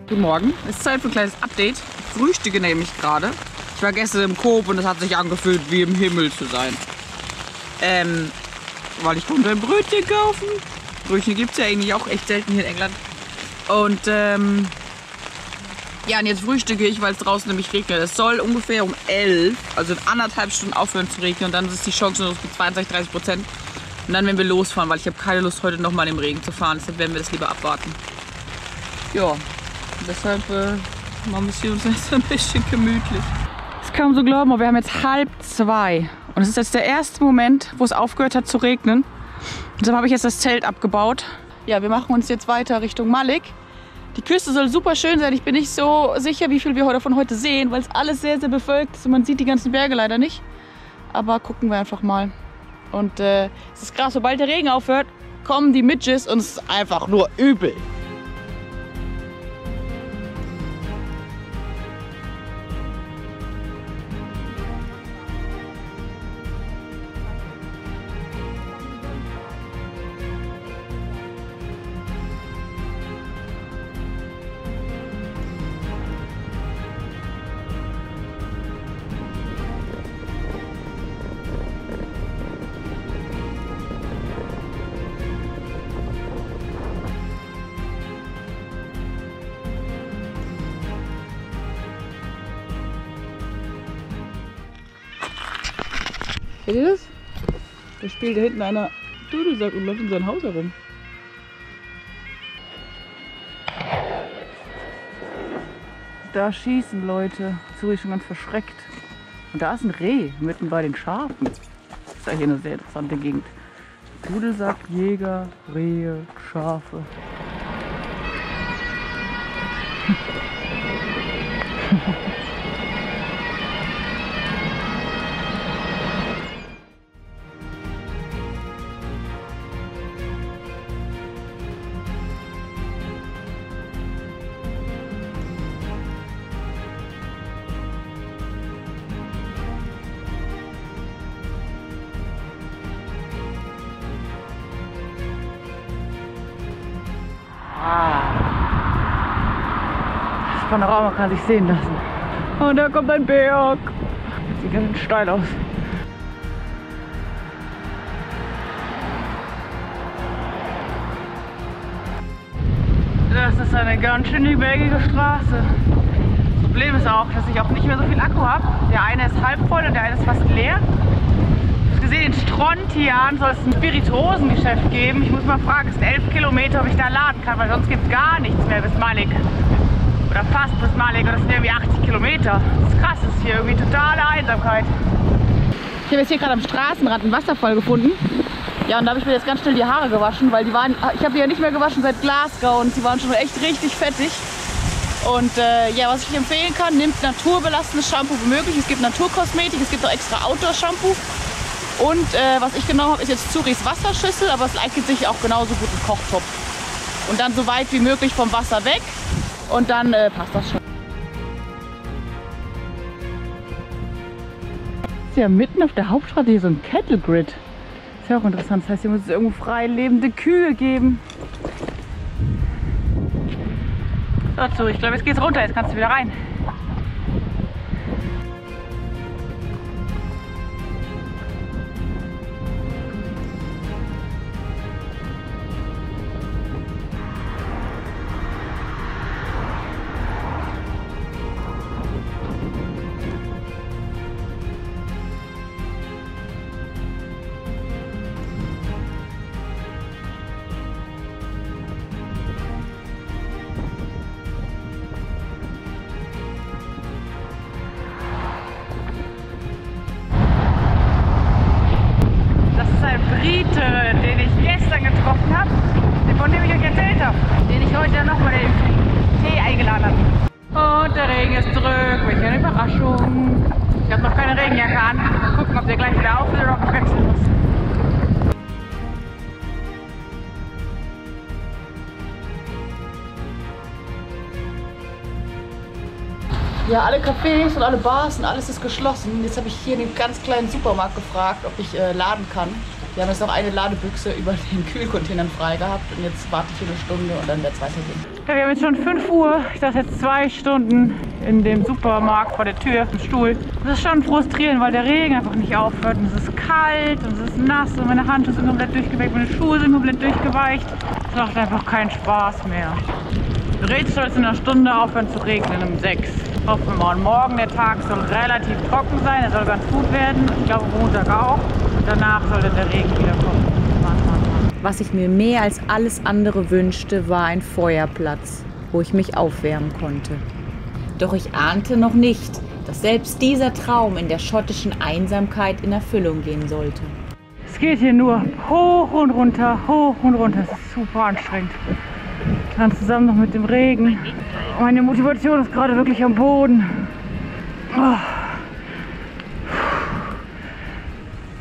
Guten Morgen, es ist Zeit für ein kleines Update. Ich frühstücke nämlich gerade. Ich war gestern im Coop und es hat sich angefühlt, wie im Himmel zu sein. Weil ich konnte ein Brötchen kaufen. Brötchen gibt es ja eigentlich auch echt selten hier in England. Und ja, und jetzt frühstücke ich, weil es draußen nämlich regnet. Es soll ungefähr um 11, also in 1,5 Stunden aufhören zu regnen. Und dann ist die Chance nur noch 22–30%. Und dann werden wir losfahren, weil ich habe keine Lust, heute nochmal im Regen zu fahren. Deshalb werden wir das lieber abwarten. Ja, deshalb machen wir es hier uns jetzt ein bisschen gemütlich. Das kann man so glauben, aber wir haben jetzt 1:30. Und es ist jetzt der erste Moment, wo es aufgehört hat zu regnen. Deshalb habe ich jetzt das Zelt abgebaut. Ja, wir machen uns jetzt weiter Richtung Malik. Die Küste soll super schön sein. Ich bin nicht so sicher, wie viel wir davon heute sehen, weil es alles sehr, sehr bewölkt ist und man sieht die ganzen Berge leider nicht. Aber gucken wir einfach mal. Und es ist krass, sobald der Regen aufhört, kommen die Midges und es ist einfach nur übel. Seht ihr das? Da spielt da hinten einer Dudelsack und läuft in sein Haus herum. Da schießen Leute. Zuri ist schon ganz verschreckt. Und da ist ein Reh mitten bei den Schafen. Das ist ja hier eine sehr interessante Gegend. Dudelsack, Jäger, Rehe, Schafe. Das Panorama kann sich sehen lassen. Und da kommt ein Berg. Sieht ganz schön steil aus. Das ist eine ganz schön bergige Straße. Das Problem ist auch, dass ich auch nicht mehr so viel Akku habe. Der eine ist halb voll und der eine ist fast leer. Ich habe gesehen, in Strontian soll es ein Spirituosengeschäft geben. Ich muss mal fragen, es sind 11 Kilometer, ob ich da laden kann, weil sonst gibt es gar nichts mehr bis Malik. Oder fast bis Malik, und das sind irgendwie 80 Kilometer. Das ist krass, das ist hier irgendwie totale Einsamkeit. Ich habe jetzt hier gerade am Straßenrand einen Wasserfall gefunden. Ja, und da habe ich mir jetzt ganz schnell die Haare gewaschen, weil ich habe die ja nicht mehr gewaschen seit Glasgow und sie waren schon echt richtig fettig. Und ja, was ich empfehlen kann, nehmt naturbelassenes Shampoo wie möglich. Es gibt Naturkosmetik, es gibt auch extra Outdoor-Shampoo. Und was ich genommen habe, ist jetzt Zuris Wasserschüssel, aber es eignet sich auch genauso gut im Kochtopf. Und dann so weit wie möglich vom Wasser weg und dann passt das schon. Ist ja mitten auf der Hauptstraße hier so ein Cattle Grid. Ist ja auch interessant, das heißt, hier muss es irgendwo frei lebende Kühe geben. So, ich glaube, jetzt geht's runter, jetzt kannst du wieder rein. Brite, den ich gestern getroffen habe, von dem ich euch erzählt habe, den ich heute nochmal den Tee eingeladen habe. Und der Regen ist zurück, welch eine Überraschung. Ich habe noch keine Regenjacke an. Mal gucken, ob der gleich wieder auf ist oder ob ich wechseln muss. Ja, alle Cafés und alle Bars und alles ist geschlossen. Jetzt habe ich hier in dem ganz kleinen Supermarkt gefragt, ob ich laden kann. Wir haben jetzt noch eine Ladebüchse über den Kühlcontainern frei gehabt und jetzt warte ich hier eine Stunde und dann wird es weitergehen. Ja, wir haben jetzt schon 5 Uhr. Ich dachte jetzt 2 Stunden in dem Supermarkt vor der Tür auf dem Stuhl. Das ist schon frustrierend, weil der Regen einfach nicht aufhört. Und es ist kalt und es ist nass und meine Handschuhe sind komplett durchgeweicht, meine Schuhe sind komplett durchgeweicht. Es macht einfach keinen Spaß mehr. Theoretisch soll es in einer Stunde aufhören zu regnen, um 6. Hoffen wir mal. Und morgen der Tag soll relativ trocken sein, er soll ganz gut werden. Ich glaube Montag auch. Danach soll dann der Regen wieder kommen. Was ich mir mehr als alles andere wünschte, war ein Feuerplatz, wo ich mich aufwärmen konnte. Doch ich ahnte noch nicht, dass selbst dieser Traum in der schottischen Einsamkeit in Erfüllung gehen sollte. Es geht hier nur hoch und runter, hoch und runter. Es ist super anstrengend. Dann zusammen noch mit dem Regen. Meine Motivation ist gerade wirklich am Boden. Oh.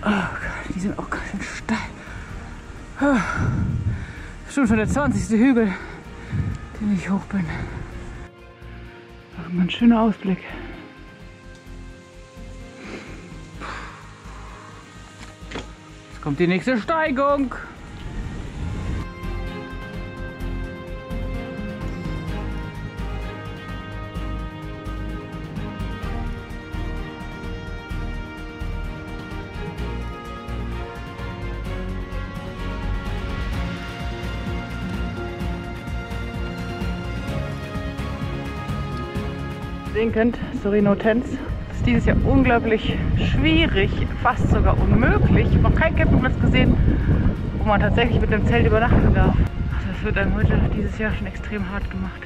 Oh Gott, die sind auch ganz schön steil. Bestimmt schon der 20. Hügel, den ich hoch bin. Ach, ein schöner Ausblick. Jetzt kommt die nächste Steigung. Sehen könnt, sorry, no tense. Das ist dieses Jahr unglaublich schwierig, fast sogar unmöglich. Ich habe noch keinen Campingplatz gesehen, wo man tatsächlich mit dem Zelt übernachten darf. Also das wird einem heute dieses Jahr schon extrem hart gemacht.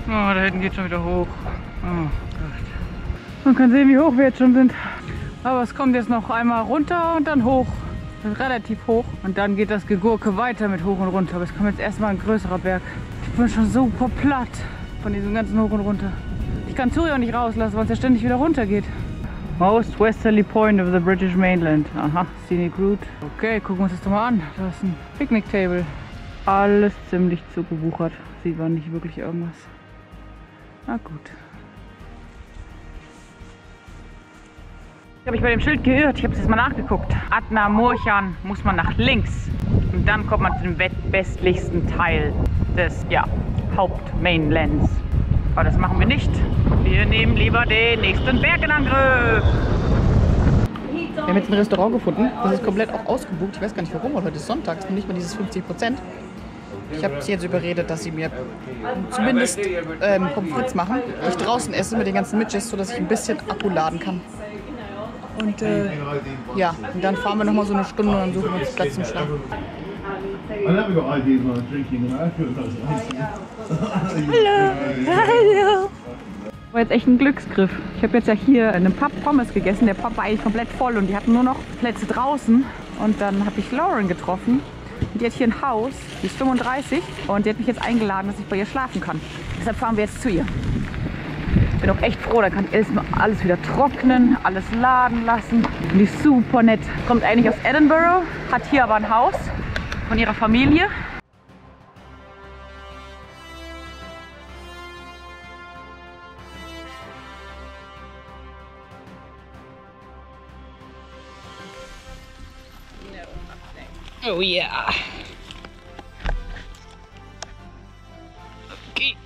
Oh, da hinten geht schon wieder hoch. Oh Gott. Man kann sehen, wie hoch wir jetzt schon sind. Aber es kommt jetzt noch einmal runter und dann hoch. Das ist relativ hoch. Und dann geht das Gegurke weiter mit hoch und runter. Aber es kommt jetzt erstmal ein größerer Berg. Ich bin schon super platt von diesem ganzen Hoch und Runter. Ich kann Zuri auch nicht rauslassen, weil es ja ständig wieder runter geht. Most westerly point of the British mainland. Aha, scenic route. Okay, gucken wir uns das doch mal an. Da ist ein Picnic Table. Alles ziemlich zugewuchert. Sieht man nicht wirklich irgendwas. Na gut. Ich habe mich bei dem Schild geirrt, ich habe es jetzt mal nachgeguckt. Adna Murchan muss man nach links und dann kommt man zu dem westlichsten Teil des Hauptmainlands. Aber das machen wir nicht. Wir nehmen lieber den nächsten Berg in Angriff. Wir haben jetzt ein Restaurant gefunden, das ist komplett auch ausgebucht. Ich weiß gar nicht warum, weil heute ist Sonntag, es ist nicht mal dieses 50%. Ich habe sie jetzt überredet, dass sie mir zumindest Pommes frites machen. Ich draußen esse mit den ganzen Midges, sodass ich ein bisschen Akku laden kann. Und ja, und dann fahren wir noch mal so eine Stunde und dann suchen wir uns Platz zum Schlafen. Hallo! Hallo! War jetzt echt ein Glücksgriff. Ich habe jetzt ja hier einen Pub Pommes gegessen. Der Pub war eigentlich komplett voll und die hatten nur noch Plätze draußen. Und dann habe ich Lauren getroffen. Und die hat hier ein Haus, die ist 35 und die hat mich jetzt eingeladen, dass ich bei ihr schlafen kann. Deshalb fahren wir jetzt zu ihr. Ich bin auch echt froh, da kann ich erstmal alles wieder trocknen, alles laden lassen. Und die ist super nett. Kommt eigentlich aus Edinburgh, hat hier aber ein Haus von ihrer Familie. Oh yeah. Okay.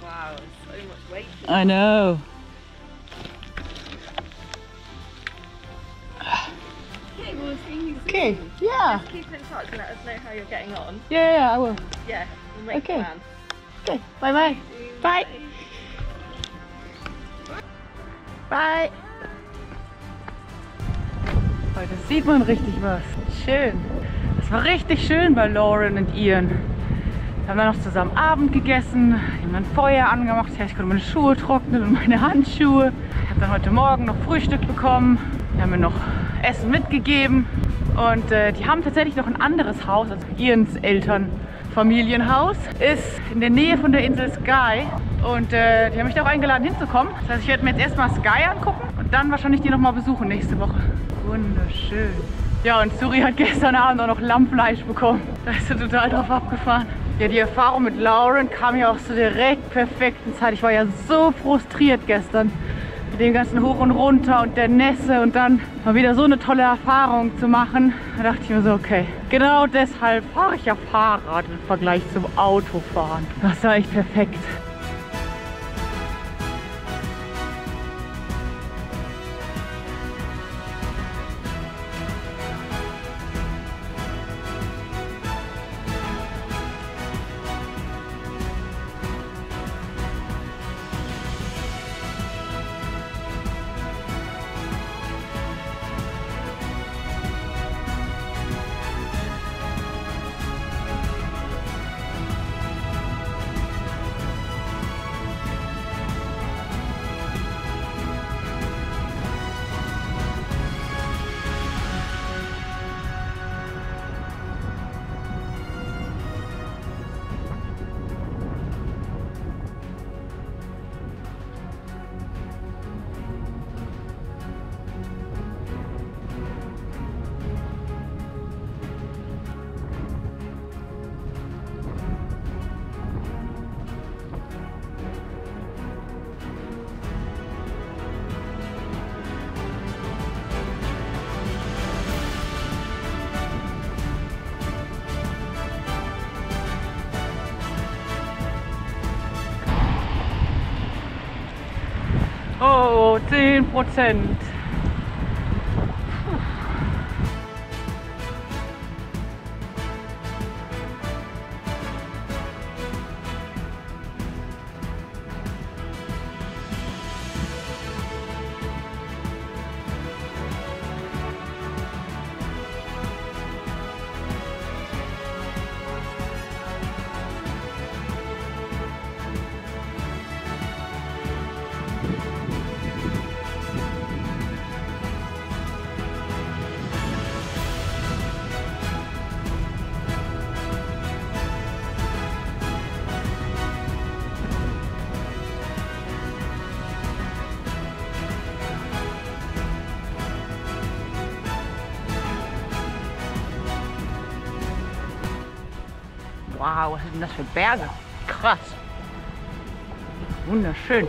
Wow, so much weight. I know. Okay, well, see you soon. Okay, yeah. Just keep in touch and let us know how you're getting on. Yeah, I will. Yeah, we'll make Okay. a plan. Okay, bye bye. Bye. Bye. Heute sieht man richtig was. Schön. Es war richtig schön bei Lauren und Ian. Wir haben dann noch zusammen Abend gegessen, wir haben dann Feuer angemacht. Ich konnte meine Schuhe trocknen und meine Handschuhe. Ich habe dann heute Morgen noch Frühstück bekommen. Wir haben mir noch Essen mitgegeben. Und die haben tatsächlich noch ein anderes Haus, also Ians Elternfamilienhaus. Ist in der Nähe von der Insel Skye. Und die haben mich da auch eingeladen hinzukommen. Das heißt, ich werde mir jetzt erstmal Skye angucken und dann wahrscheinlich die nochmal besuchen nächste Woche. Wunderschön. Ja, und Suri hat gestern Abend auch noch Lammfleisch bekommen. Da ist sie total drauf abgefahren. Ja, die Erfahrung mit Lauren kam ja auch so direkt perfekten Zeit. Ich war ja so frustriert gestern mit dem ganzen Hoch und Runter und der Nässe und dann mal wieder so eine tolle Erfahrung zu machen. Da dachte ich mir so, okay, genau deshalb fahre ich ja Fahrrad im Vergleich zum Autofahren. Das war echt perfekt. Oh, 10%. Wow, was sind denn das für Berge? Krass. Wunderschön.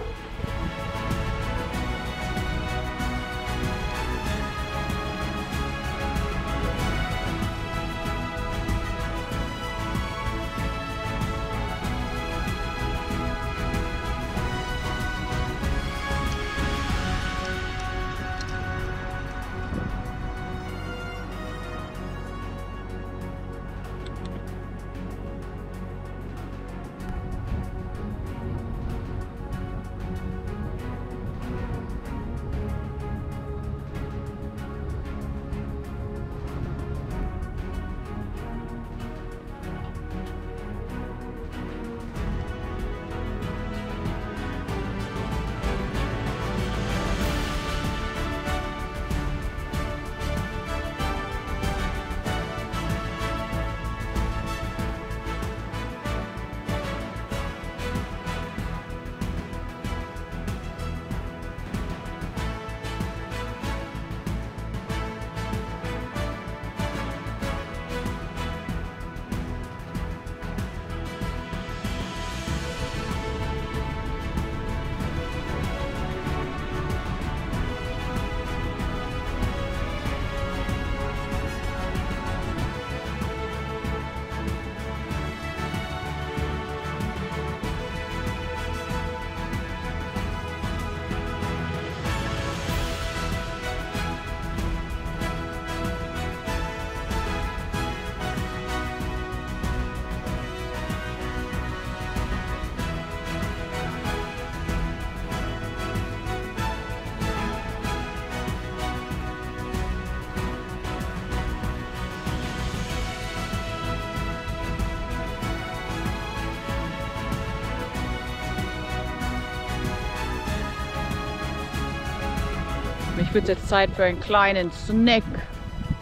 Ich würde jetzt Zeit für einen kleinen Snack.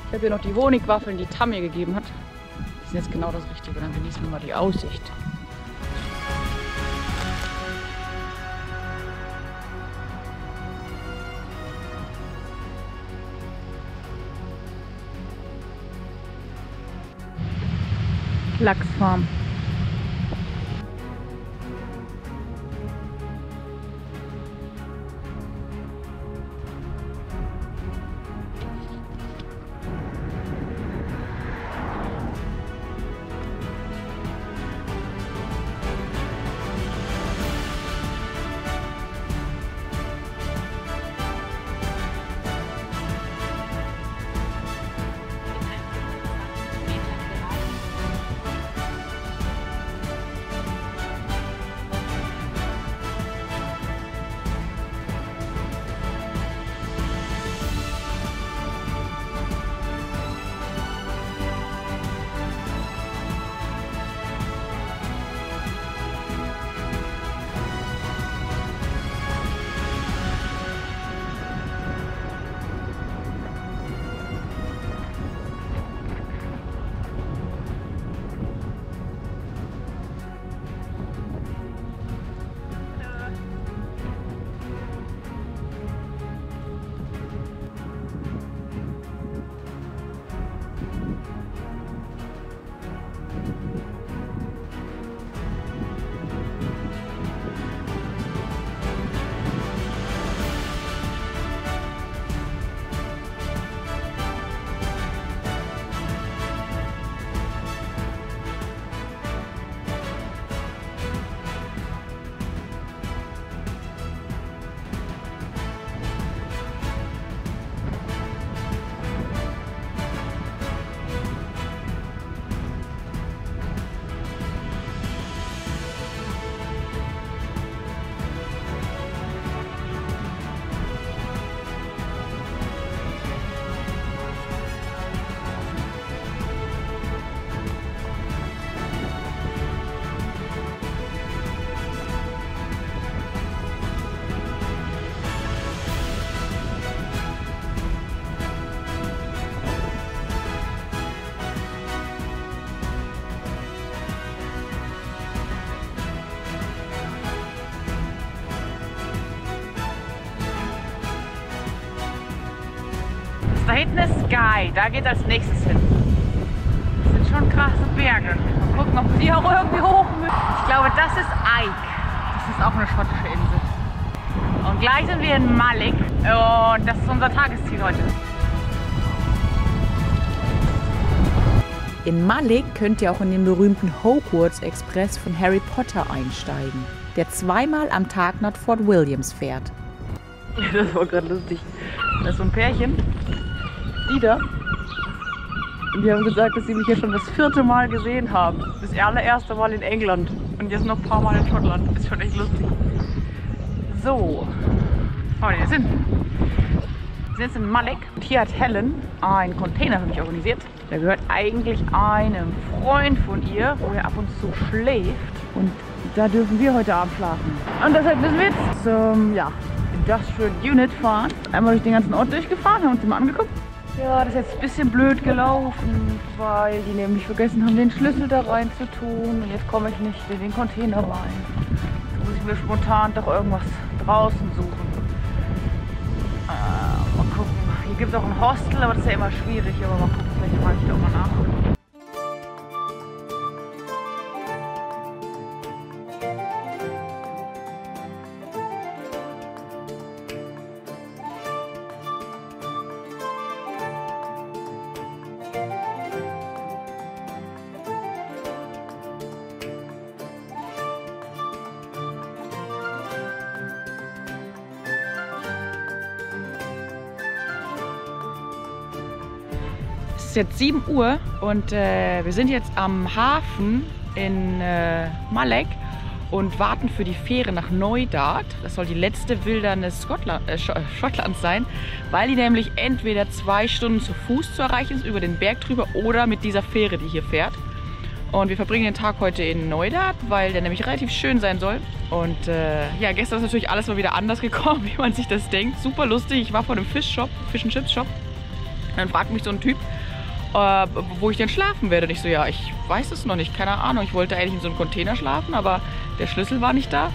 Ich habe hier noch die Honigwaffeln, die Tam mir gegeben hat. Die sind jetzt genau das Richtige. Dann genießen wir mal die Aussicht. Lachsfarm. da hinten ist Skye, da geht als nächstes hin. Das sind schon krasse Berge. Mal gucken, ob die auch irgendwie hoch müssen. Ich glaube, das ist Ike. Das ist auch eine schottische Insel. Und gleich sind wir in Malik und das ist unser Tagesziel heute. In Malik könnt ihr auch in den berühmten Hogwarts Express von Harry Potter einsteigen, der 2-mal am Tag nach Fort Williams fährt. Das war gerade lustig. Da ist so ein Pärchen, die da. Und die haben gesagt, dass sie mich hier schon das 4. Mal gesehen haben. Das allererste Mal in England und jetzt noch ein paar Mal in Schottland. Das ist schon echt lustig. So, fahren wir jetzt hin. Wir sind jetzt in Malik und hier hat Helen einen Container für mich organisiert. Der gehört eigentlich einem Freund von ihr, wo er ab und zu schläft. Und da dürfen wir heute Abend schlafen. Und deshalb müssen wir jetzt zum Industrial Unit fahren. Einmal durch den ganzen Ort durchgefahren, haben uns den mal angeguckt. Ja, das ist jetzt ein bisschen blöd gelaufen, weil die nämlich vergessen haben, den Schlüssel da rein zu tun. Und jetzt komme ich nicht in den Container rein. Jetzt muss ich mir spontan doch irgendwas draußen suchen. Mal gucken. Hier gibt es auch ein Hostel, aber das ist ja immer schwierig. Aber mal gucken, vielleicht frage ich da auch mal nach. Es ist jetzt 7 Uhr und wir sind jetzt am Hafen in Malik und warten für die Fähre nach Neudaat. Das soll die letzte Wildnis Schottlands sein, weil die nämlich entweder 2 Stunden zu Fuß zu erreichen ist, über den Berg drüber, oder mit dieser Fähre, die hier fährt. Und wir verbringen den Tag heute in Neudaat, weil der nämlich relativ schön sein soll. Und ja, gestern ist natürlich alles mal wieder anders gekommen, wie man sich das denkt. Super lustig. Ich war vor einem Fish and Chips Shop. Und dann fragt mich so ein Typ, wo ich denn schlafen werde. Und ich so, ja, ich weiß es noch nicht, keine Ahnung. Ich wollte eigentlich in so einem Container schlafen, aber der Schlüssel war nicht da.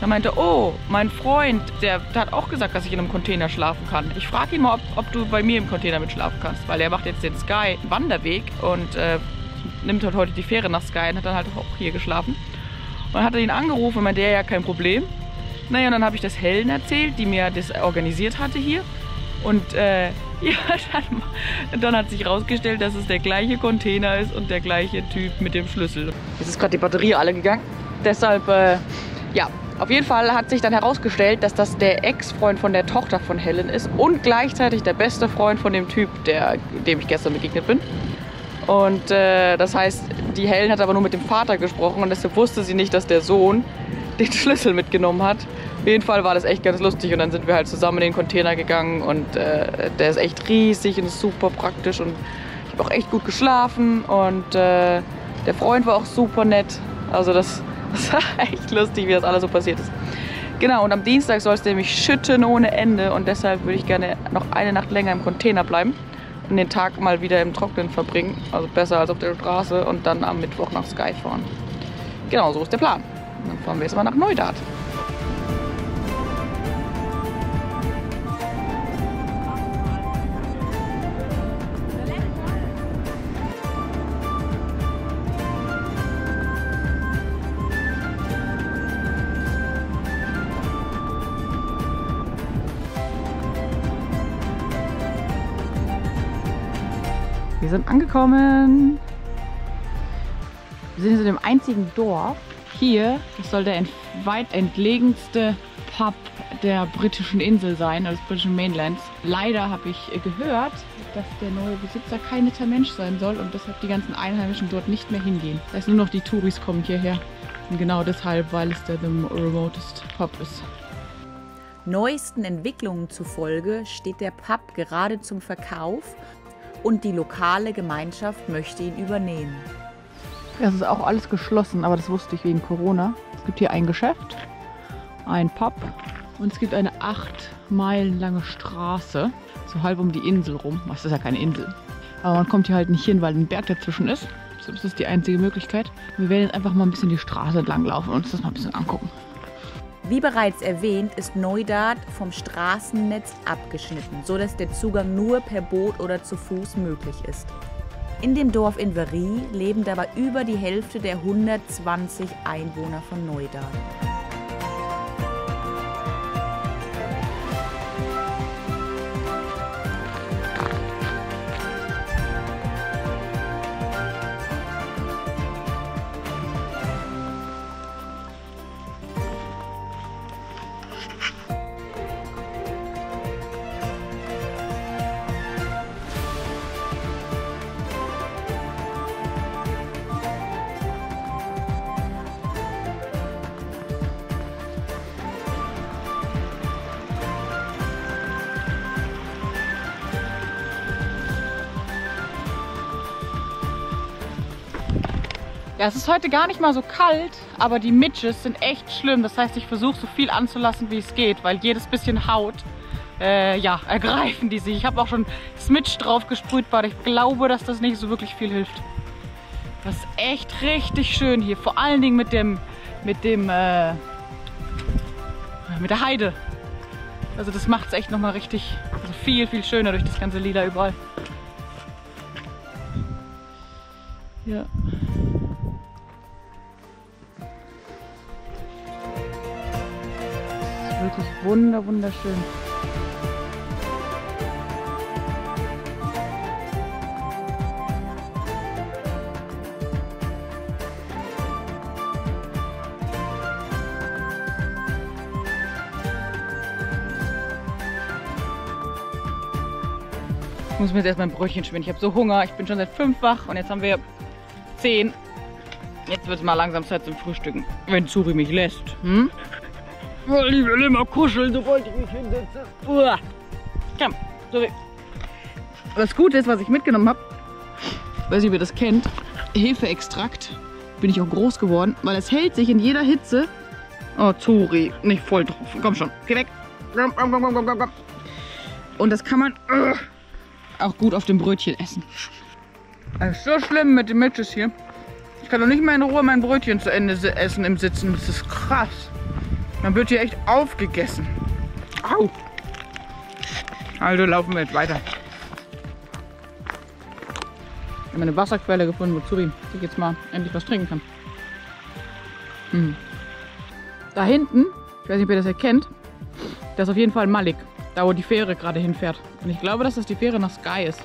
Er meinte, oh, mein Freund, der hat auch gesagt, dass ich in einem Container schlafen kann. Ich frage ihn mal, ob du bei mir im Container mitschlafen kannst, weil er macht jetzt den Skye-Wanderweg und nimmt halt heute die Fähre nach Skye und hat dann halt auch hier geschlafen. Und dann hat er ihn angerufen und meinte, ja, kein Problem. Naja, und dann habe ich das Helen erzählt, die mir das organisiert hatte hier. Und ja, dann hat sich herausgestellt, dass es der gleiche Container ist und der gleiche Typ mit dem Schlüssel. Jetzt ist gerade die Batterie alle gegangen. Deshalb, ja, auf jeden Fall hat sich dann herausgestellt, dass das der Ex-Freund von der Tochter von Helen ist und gleichzeitig der beste Freund von dem Typ, dem ich gestern begegnet bin. Und das heißt, die Helen hat aber nur mit dem Vater gesprochen und deshalb wusste sie nicht, dass der Sohn den Schlüssel mitgenommen hat. Auf jeden Fall war das echt ganz lustig und dann sind wir halt zusammen in den Container gegangen und der ist echt riesig und ist super praktisch und ich habe auch echt gut geschlafen und der Freund war auch super nett. Also das war echt lustig, wie das alles so passiert ist. Genau, und am Dienstag soll es nämlich schütten ohne Ende und deshalb würde ich gerne noch eine Nacht länger im Container bleiben und den Tag mal wieder im Trocknen verbringen. Also besser als auf der Straße und dann am Mittwoch nach Skye fahren. Genau, so ist der Plan. Und dann fahren wir jetzt mal nach Neudaat. Wir sind angekommen. Wir sind jetzt in dem einzigen Dorf. Hier, das soll der weit entlegenste Pub der britischen Insel sein, des britischen Mainlands. Leider habe ich gehört, dass der neue Besitzer kein netter Mensch sein soll und deshalb die ganzen Einheimischen dort nicht mehr hingehen. Das heißt, nur noch die Touris kommen hierher. Und genau deshalb, weil es der remotest Pub ist. Neuesten Entwicklungen zufolge steht der Pub gerade zum Verkauf und die lokale Gemeinschaft möchte ihn übernehmen. Es ist auch alles geschlossen, aber das wusste ich wegen Corona. Es gibt hier ein Geschäft, ein Pub und es gibt eine 8 Meilen lange Straße, so halb um die Insel rum. Das ist ja keine Insel. Aber man kommt hier halt nicht hin, weil ein Berg dazwischen ist. So, das ist die einzige Möglichkeit. Wir werden jetzt einfach mal ein bisschen die Straße entlang laufen und uns das mal ein bisschen angucken. Wie bereits erwähnt, ist Neudath vom Straßennetz abgeschnitten, sodass der Zugang nur per Boot oder zu Fuß möglich ist. In dem Dorf Inverie leben dabei über die Hälfte der 120 Einwohner von Neudath. Ja, es ist heute gar nicht mal so kalt, aber die Midges sind echt schlimm. Das heißt, ich versuche so viel anzulassen, wie es geht, weil jedes bisschen Haut, ergreifen die sich. Ich habe auch schon Smidge drauf gesprüht, aber ich glaube, dass das nicht so wirklich viel hilft. Das ist echt richtig schön hier, vor allen Dingen mit der Heide. Also das macht es echt nochmal richtig, also viel, viel schöner durch das ganze Lila überall. Ja. Wirklich wunderschön. Ich muss mir jetzt erstmal ein Brötchen schmieren. Ich habe so Hunger. Ich bin schon seit 5 wach und jetzt haben wir 10. Jetzt wird es mal langsam Zeit zum Frühstücken. Wenn Zuri mich lässt. Hm? Ich will immer kuscheln, sobald ich mich hinsetze. Komm, Zuri. Das Gute ist, was ich mitgenommen habe, weiß nicht, ob ihr das kennt, Hefeextrakt. Bin ich auch groß geworden, weil es hält sich in jeder Hitze. Oh, Zuri, nicht voll drauf. Komm schon, geh weg. Komm. Und das kann man auch gut auf dem Brötchen essen. Es ist so schlimm mit den Midges hier. Ich kann doch nicht mal in Ruhe mein Brötchen zu Ende essen im Sitzen. Das ist krass. Man wird hier echt aufgegessen. Au! Also laufen wir jetzt weiter. Ich habe eine Wasserquelle gefunden, wo Zuri sich jetzt mal endlich was trinken kann. Da hinten, ich weiß nicht, ob ihr das erkennt, das ist auf jeden Fall Malik. Da, wo die Fähre gerade hinfährt. Und ich glaube, dass das die Fähre nach Skye ist.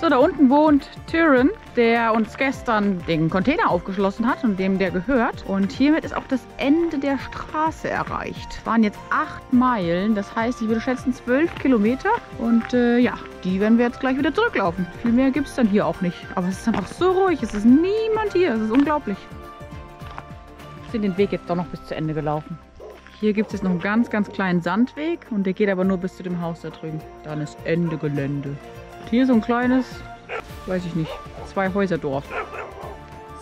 So, da unten wohnt Tyron, der uns gestern den Container aufgeschlossen hat und dem der gehört. Und hiermit ist auch das Ende der Straße erreicht. Waren jetzt 8 Meilen, das heißt, ich würde schätzen 12 Kilometer. Und ja, die werden wir jetzt gleich wieder zurücklaufen. Viel mehr gibt es dann hier auch nicht. Aber es ist einfach so ruhig, es ist niemand hier, es ist unglaublich. Wir sind den Weg jetzt doch noch bis zu Ende gelaufen. Hier gibt es jetzt noch einen ganz, ganz kleinen Sandweg und der geht aber nur bis zu dem Haus da drüben. Dann ist Ende Gelände. Und hier so ein kleines, weiß ich nicht, 2-Häuser-Dorf.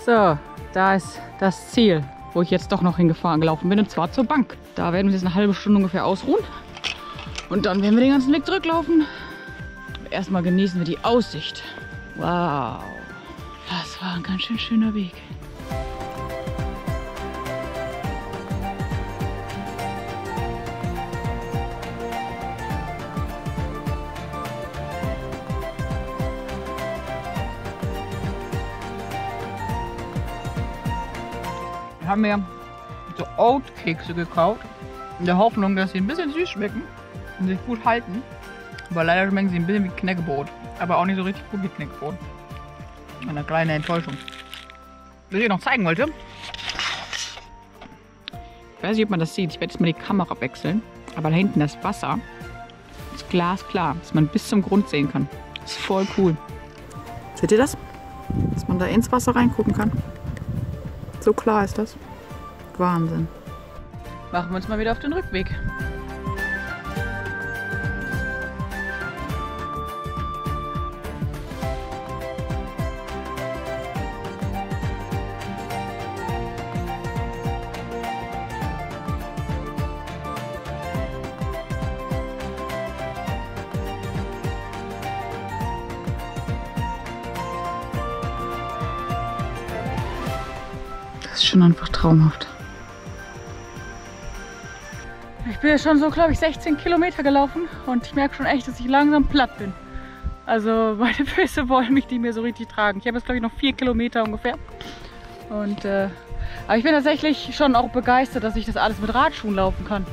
So, da ist das Ziel, wo ich jetzt doch noch gelaufen bin, und zwar zur Bank. Da werden wir jetzt eine halbe Stunde ungefähr ausruhen und dann werden wir den ganzen Weg zurücklaufen. Erstmal genießen wir die Aussicht. Wow, das war ein ganz schön schöner Weg. Haben wir so Oat-Kekse gekauft, in der Hoffnung, dass sie ein bisschen süß schmecken. und sich gut halten. Aber leider schmecken sie ein bisschen wie Knäckebrot. Aber auch nicht so richtig gut wie Knäckebrot. Eine kleine Enttäuschung. Was ich noch zeigen wollte. Ich weiß nicht, ob man das sieht. Ich werde jetzt mal die Kamera wechseln. Aber da hinten das Wasser ist glasklar, dass man bis zum Grund sehen kann. Das ist voll cool. Seht ihr das? Dass man da ins Wasser reingucken kann. So klar ist das. Wahnsinn. Machen wir uns mal wieder auf den Rückweg. Das ist schon einfach traumhaft. Ich bin ja schon so, glaube ich, 16 Kilometer gelaufen und ich merke schon echt, dass ich langsam platt bin. Also meine Füße wollen mich nicht mehr so richtig tragen. Ich habe jetzt, glaube ich, noch 4 Kilometer ungefähr. Und, aber ich bin tatsächlich schon auch begeistert, dass ich das alles mit Radschuhen laufen kann.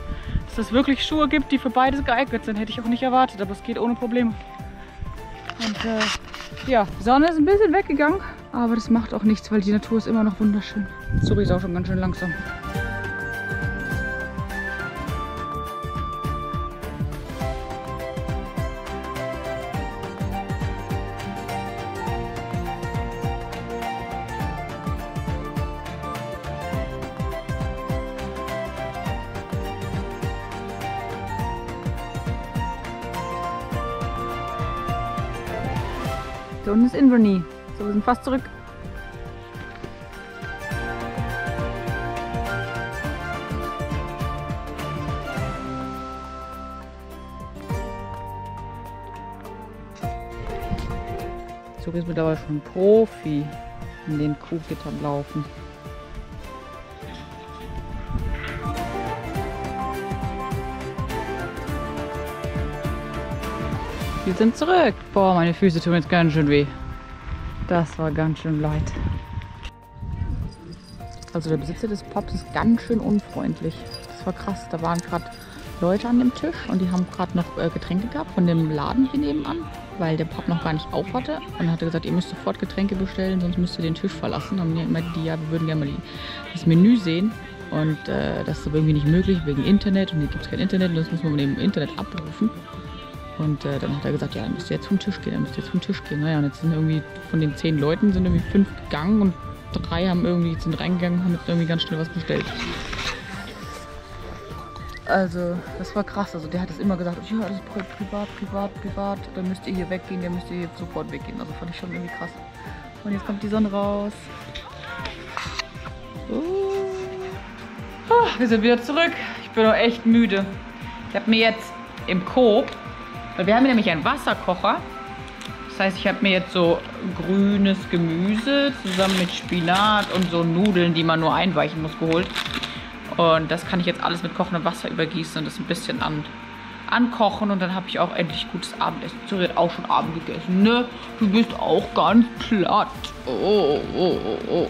Dass es wirklich Schuhe gibt, die für beides geeignet sind, hätte ich auch nicht erwartet, aber es geht ohne Probleme. Und ja, die Sonne ist ein bisschen weggegangen, aber das macht auch nichts, weil die Natur ist immer noch wunderschön. Sorry, ist auch schon ganz schön langsam. Da unten ist Inverness. So, wir sind fast zurück. So ist mittlerweile schon Profi in den Kuhgittern laufen. Wir sind zurück. Boah, meine Füße tun jetzt ganz schön weh. Das war ganz schön leid. Also der Besitzer des Pubs ist ganz schön unfreundlich. Das war krass. Da waren gerade Leute an dem Tisch und die haben gerade noch Getränke gehabt von dem Laden hier nebenan, weil der Pub noch gar nicht auf hatte. Und dann hat er gesagt, ihr müsst sofort Getränke bestellen, sonst müsst ihr den Tisch verlassen. Und dann meinten die, ja, wir würden gerne mal das Menü sehen. Und das ist aber irgendwie nicht möglich wegen Internet. Und hier gibt es kein Internet, das muss man im Internet abrufen. Und dann hat er gesagt, ja, dann müsst ihr jetzt vom Tisch gehen, dann müsst ihr jetzt vom Tisch gehen. Naja, und jetzt sind irgendwie von den 10 Leuten sind irgendwie 5 gegangen und 3 sind reingegangen und haben jetzt irgendwie ganz schnell was bestellt. Also, das war krass. Also, der hat es immer gesagt, ja, das ist privat, dann müsst ihr hier weggehen, dann müsst ihr hier sofort weggehen. Also, fand ich schon irgendwie krass. Und jetzt kommt die Sonne raus. Wir sind wieder zurück. Ich bin auch echt müde. Ich habe mir jetzt im Coop, weil wir haben hier nämlich einen Wasserkocher. Das heißt, ich habe mir jetzt so grünes Gemüse zusammen mit Spinat und so Nudeln, die man nur einweichen muss, geholt. Und das kann ich jetzt alles mit kochendem Wasser übergießen und das ein bisschen ankochen. Und dann habe ich auch endlich gutes Abendessen. Zuri hat auch schon Abend gegessen, ne? Du bist auch ganz platt. Oh.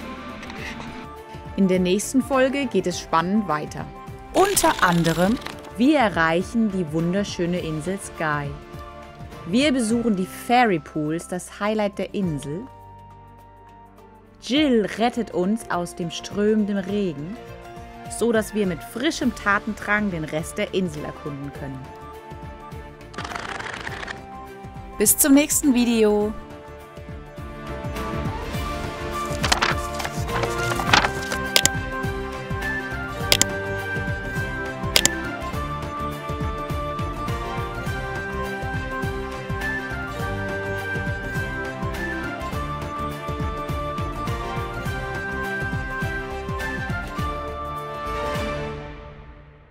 In der nächsten Folge geht es spannend weiter. Unter anderem, wir erreichen die wunderschöne Insel Skye. Wir besuchen die Fairy Pools, das Highlight der Insel. Jill rettet uns aus dem strömenden Regen, so dass wir mit frischem Tatendrang den Rest der Insel erkunden können. Bis zum nächsten Video.